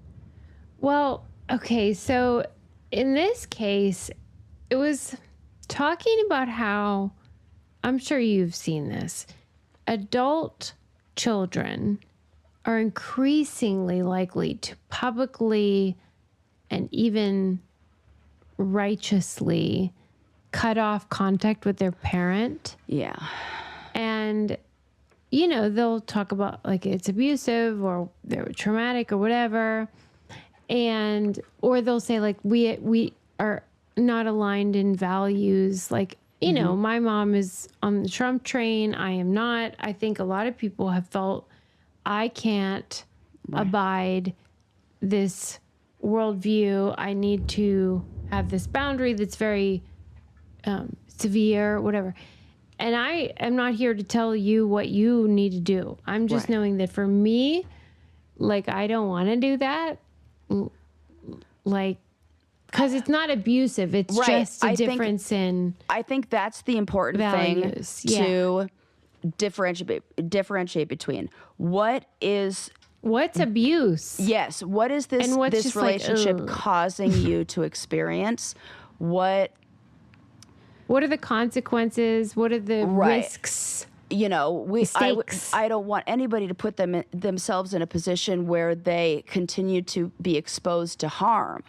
Well, okay, so in this case, it was talking about how, I'm sure you've seen this, adult children are increasingly likely to publicly and even righteously cut off contact with their parent. Yeah. And, they'll talk about like it's abusive or they're traumatic or whatever. Or they'll say like, we are not aligned in values. Like, my mom is on the Trump train. I am not. I think a lot of people have felt I can't abide this worldview. I need to have this boundary that's very severe, whatever. And I am not here to tell you what you need to do. I'm just knowing that for me, like, I don't want to do that. Like, because it's not abusive. It's just a difference in I think that's the important values. thing to differentiate between what's abuse. Yes. What is this relationship causing you to experience? What are the consequences? What are the risks? I don't want anybody to put themselves in a position where they continue to be exposed to harm.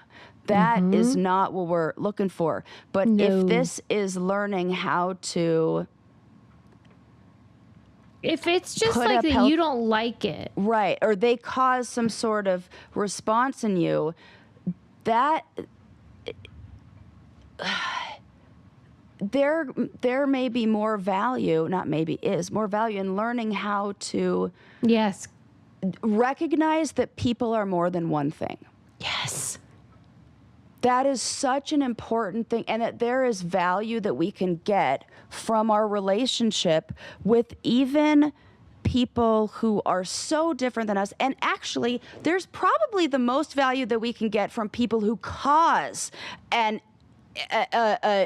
That is not what we're looking for. But if this is learning how to, if it's just like that, you don't like it, right? Or they cause some sort of response in you, that there may be more value, not maybe is more value in learning how to recognize that people are more than one thing. Yes. That is such an important thing, and that there is value that we can get from our relationship with even people who are so different than us. And actually, there's probably the most value that we can get from people who cause an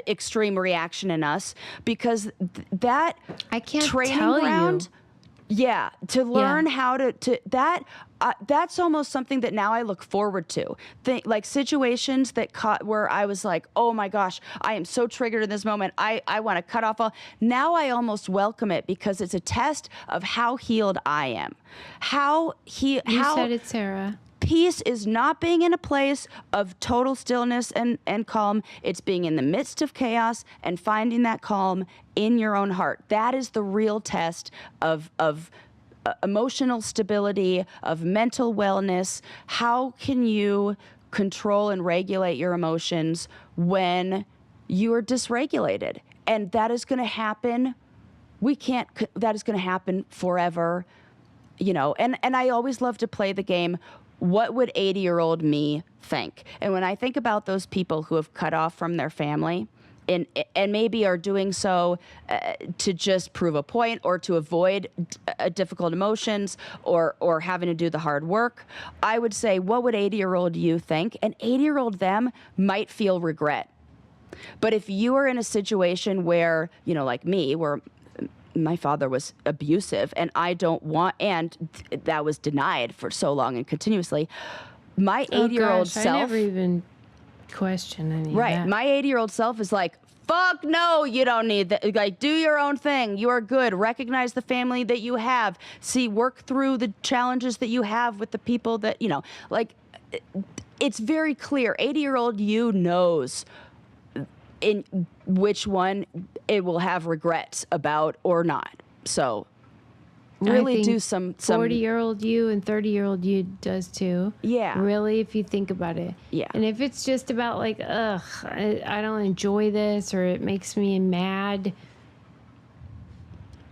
extreme reaction in us, because that I can't training tell ground, you. to learn how to that. that's almost something that now I look forward to. Like situations that where I was like, oh my gosh, I am so triggered in this moment. I want to cut off all. Now I almost welcome it because it's a test of how healed I am. You said it, Sarah. Peace is not being in a place of total stillness and calm. It's being in the midst of chaos and finding that calm in your own heart. That is the real test of emotional stability, of mental wellness. How can you control and regulate your emotions when you are dysregulated? And that is going to happen. That is going to happen forever, and I always love to play the game. What would 80-year-old me think? And when I think about those people who have cut off from their family and maybe are doing so to just prove a point or to avoid difficult emotions or having to do the hard work, I would say, what would 80-year-old you think? And 80-year-old them might feel regret. But if you are in a situation where, like me, where my father was abusive and and that was denied for so long and continuously, my 80-year-old self. I never even questioned any of that. My 80-year-old self is like, fuck no, you don't need that. Like, do your own thing. You are good. Recognize the family that you have. Work through the challenges that you have with the people that, it's very clear. 80-year-old you knows in which one it will have regrets about or not. So really do some 40-year-old you and 30-year-old you does too. Yeah. Really, if you think about it. Yeah. And if it's just about like, I don't enjoy this or it makes me mad,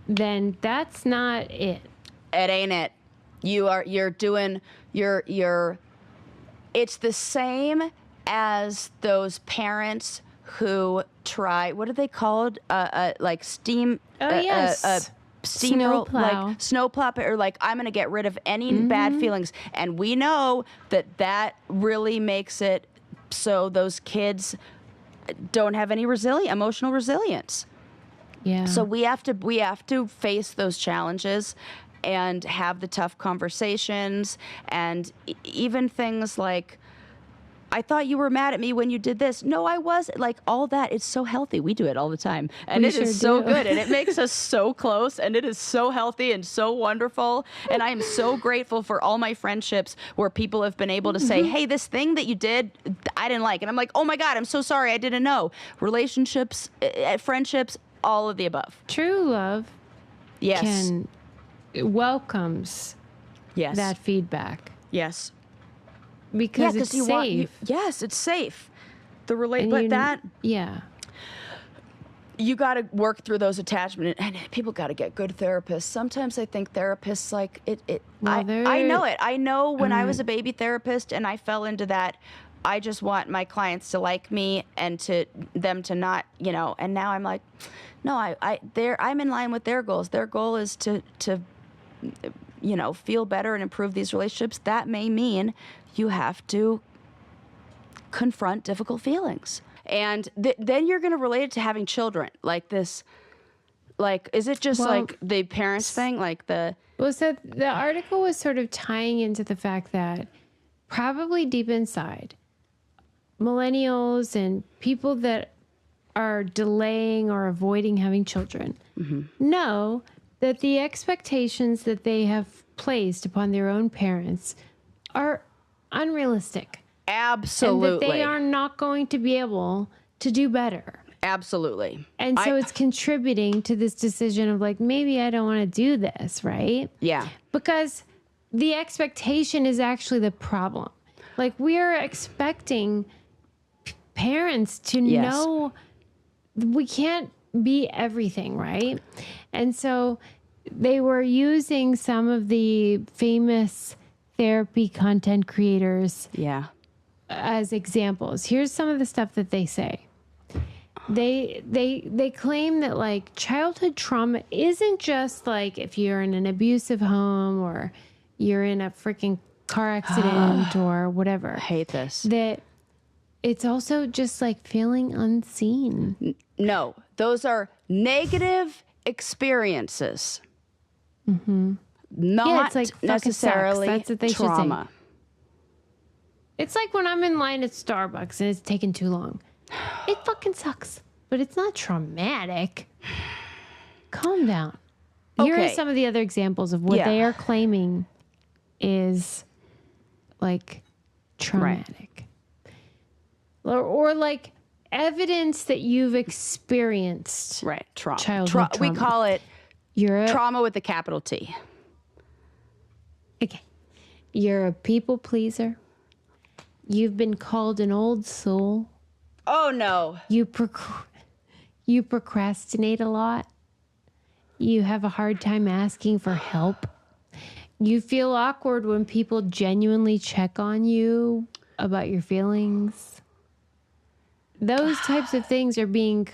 then that's not it. It ain't it. It's the same as those parents who try, what are they called? Like steam. Yes. Snowplow. Like snowplow, or like, I'm going to get rid of any bad feelings. And we know that really makes it so those kids don't have any emotional resilience. Yeah. So we have to face those challenges and have the tough conversations, and even things like, I thought you were mad at me when you did this. No, I wasn't. Like, all that, it's so healthy. We do it all the time. And it is so good. And it makes us so close. And it is so healthy and so wonderful. And I am so grateful for all my friendships where people have been able to say, hey, this thing that you did, I didn't like. And I'm like, oh my God, I'm so sorry. I didn't know. Relationships, friendships, all of the above. True love welcomes that feedback. Yes. Because it's safe. Yes, it's safe. You got to work through those attachments, and people got to get good therapists. Sometimes I think therapists, like I know it. I know when I was a baby therapist and I fell into that, I just want my clients to like me and to them to not, and now I'm like, no, I'm in line with their goals. Their goal is to feel better and improve these relationships. That may mean you have to confront difficult feelings. And then you're going to relate it to having children. Like this, is it just like the parents thing? So the article was sort of tying into the fact that probably deep inside, millennials and people that are delaying or avoiding having children know that the expectations that they have placed upon their own parents are unrealistic. Absolutely. And that they are not going to be able to do better. Absolutely. And so it's contributing to this decision of like, maybe I don't want to do this, right? Yeah. Because the expectation is actually the problem. Like, we are expecting parents to know we can't be everything, right? And so they were using some of the famous therapy content creators as examples. Here's some of the stuff that they say. They claim that like childhood trauma isn't just like if you're in an abusive home or you're in a freaking car accident or whatever. I hate this. That it's also just like feeling unseen. No, those are negative experiences. not it's like fucking necessarily sucks. That's what they should say. trauma. It's like when I'm in line at Starbucks and it's taking too long. It fucking sucks, but it's not traumatic. Calm down. Here are Okay. some of the other examples of what Yeah. they are claiming is like traumatic. Or like evidence that you've experienced. Right. Childhood We trauma. call it You're a, trauma with the capital T. okay. You're a people pleaser. You've been called an old soul. Oh, no. You procrastinate a lot. You have a hard time asking for help. You feel awkward when people genuinely check on you about your feelings. Those types of things are being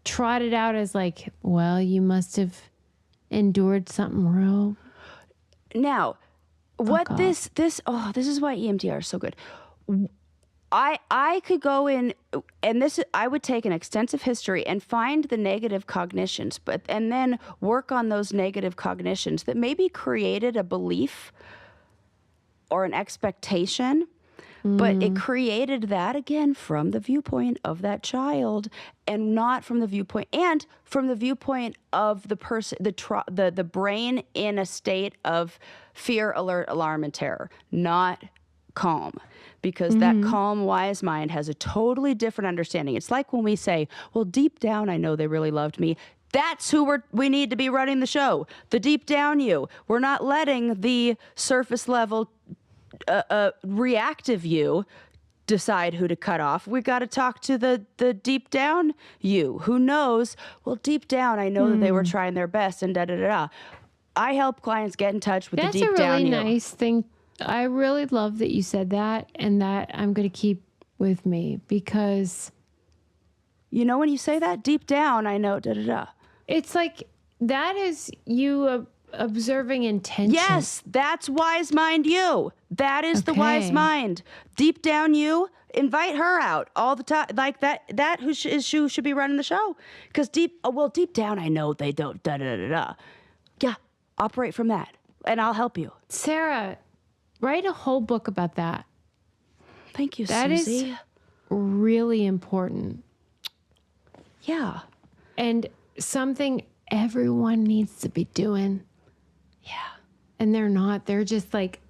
trotted out as like, well, you must have endured something real. Now, what off. this is why EMDR is so good. I could go in, and I would take an extensive history and find the negative cognitions, and then work on those negative cognitions that maybe created a belief or an expectation, but it created that again from the viewpoint of that child, and not from the viewpoint of the person, the brain in a state of fear, alert, alarm, and terror, not calm. Because that calm, wise mind has a totally different understanding. It's like when we say, well, deep down, I know they really loved me. That's who we need to be running the show. The deep down you. We're not letting the surface level reactive you decide who to cut off. We got to talk to the deep down you who knows, well, deep down, I know that they were trying their best and da-da-da-da. I help clients get in touch with the deep down you. That's a really nice thing. I really love that you said that, and that I'm going to keep with me, because you know, when you say that deep down, I know da-da-da. it's like that is you observing intention. Yes, that's wise mind you. That is the wise Okay. mind. Deep down you, invite her out all the time. Like that who should be running the show. Because deep down I know they don't da-da-da-da. Yeah, operate from that, and I'll help you. Sarah, write a whole book about that. Thank you, That Susie. is really important. Yeah. And something everyone needs to be doing. Yeah. And they're not. They're just like,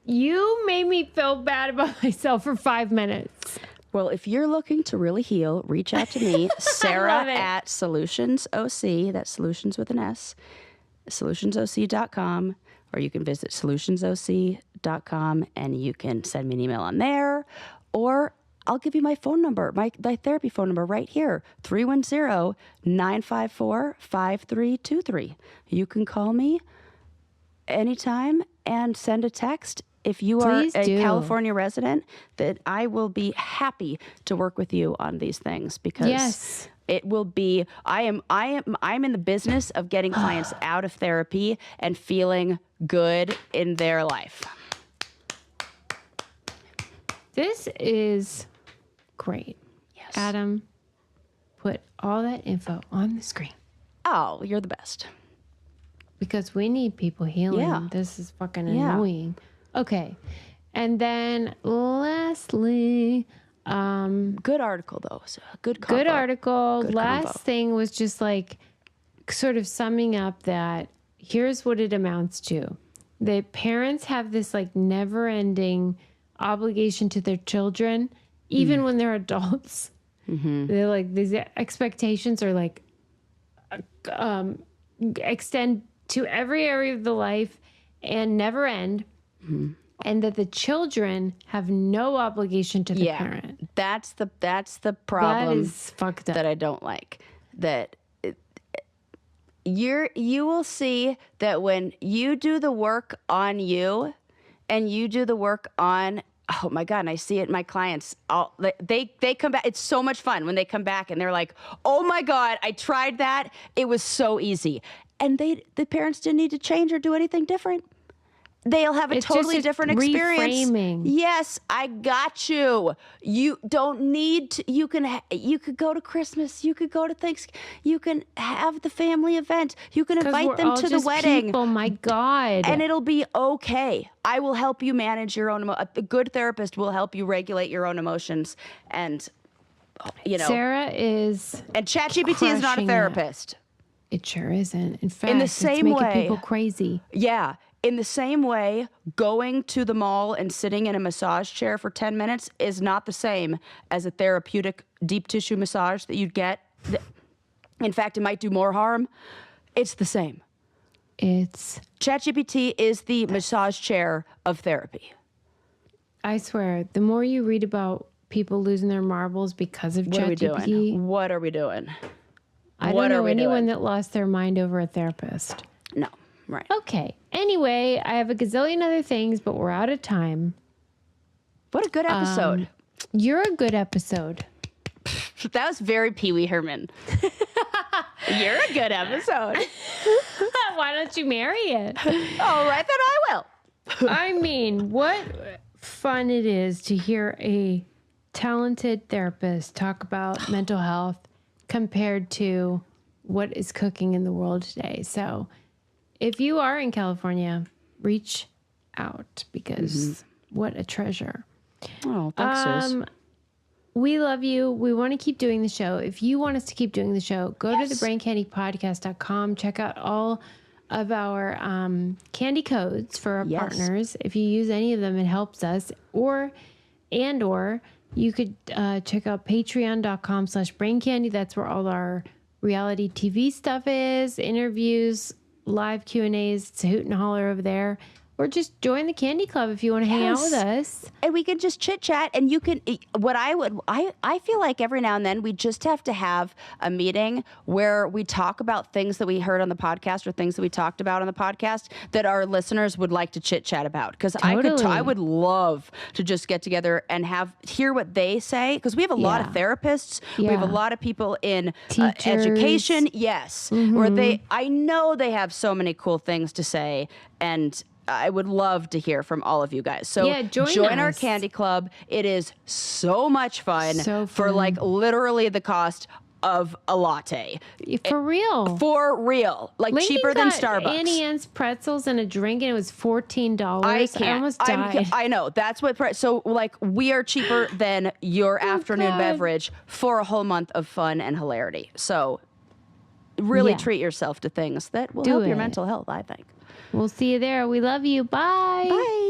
you made me feel bad about myself for 5 minutes. Well, if you're looking to really heal, reach out to me, Sarah love it. at Solutions OC. That's Solutions with an S. SolutionsOC.com, or you can visit solutionsoc.com and you can send me an email on there, or I'll give you my phone number, my therapy phone number right here, 310-954-5323. You can call me anytime and send a text. If you are Please a do. California resident, that I will be happy to work with you on these things, because Yes. it will be, I'm in the business of getting clients out of therapy and feeling good in their life. This is great. Yes. Adam, put all that info on the screen, Oh, you're the best. because we need people healing. Yeah. This is fucking Yeah. annoying. Okay. And then lastly, Good article though. So good combo. good article. Good Last combo. thing was just like sort of summing up that here's what it amounts to. The parents have this like never ending obligation to their children, even when they're adults. They're like, these expectations are like, extend to every area of the life and never end. And that the children have no obligation to the parent. That's the That problem is fucked up. that I don't like. That you will see that when you do the work on you, and you do the work on, oh my God, and I see it in my clients. They come back. It's so much fun when they come back and they're like, oh my God, I tried that. It was so easy. And the parents didn't need to change or do anything different. they'll have a It's totally just different experience. reframing. Yes, I got you. You don't need to, you could go to Christmas, you could go to Thanksgiving, you can have the family event, you can 'Cause invite we're them all to the just wedding. people, my God. And it'll be okay. I will help you manage your own a good therapist will help you regulate your own emotions, and Sarah is and ChatGPT is not a crushing therapist. It sure isn't. In fact, the it's same making way- people crazy. Yeah. In the same way, going to the mall and sitting in a massage chair for 10 minutes is not the same as a therapeutic deep tissue massage that you'd get. In fact, it might do more harm. It's the same. It's, ChatGPT is the massage chair of therapy. I swear, the more you read about people losing their marbles because of What are we ChatGPT, doing? What are we doing? I What don't are know we anyone doing? that lost their mind over a therapist. No, right. Okay. Anyway, I have a gazillion other things, but we're out of time. What a good episode. You're a good episode. That was very Pee Wee Herman. You're a good episode. Why don't you marry it? All right, then I will. I mean, what fun it is to hear a talented therapist talk about mental health compared to what is cooking in the world today. So if you are in California, reach out because what a treasure. Oh, thanks, Sus. We love you. We want to keep doing the show. If you want us to keep doing the show, go to thebraincandypodcast.com. Check out all of our candy codes for our partners. If you use any of them, it helps us. Or you could check out patreon.com/braincandy. That's where all our reality TV stuff is, interviews, live Q&As. It's a hoot and holler over there. Or just join the Candy Club if you want to hang out with us. And we can just chit chat, and you can, I feel like every now and then we just have to have a meeting where we talk about things that we heard on the podcast or things that we talked about on the podcast that our listeners would like to chit chat about. Because I would love to just get together and hear what they say. Because we have a lot of therapists. We have a lot of people in education. Yes. Where I know they have so many cool things to say, and I would love to hear from all of you guys. So join our Candy Club. It is so much fun, for like literally the cost of a latte. For real. For real. Like Lincoln cheaper than got Starbucks. Annie Ann's pretzels and a drink, and it was $14. I can't. I almost died. I know. That's what. So like we are cheaper than your afternoon beverage for a whole month of fun and hilarity. So really treat yourself to things that will help your mental health, I think. We'll see you there. We love you. Bye. Bye.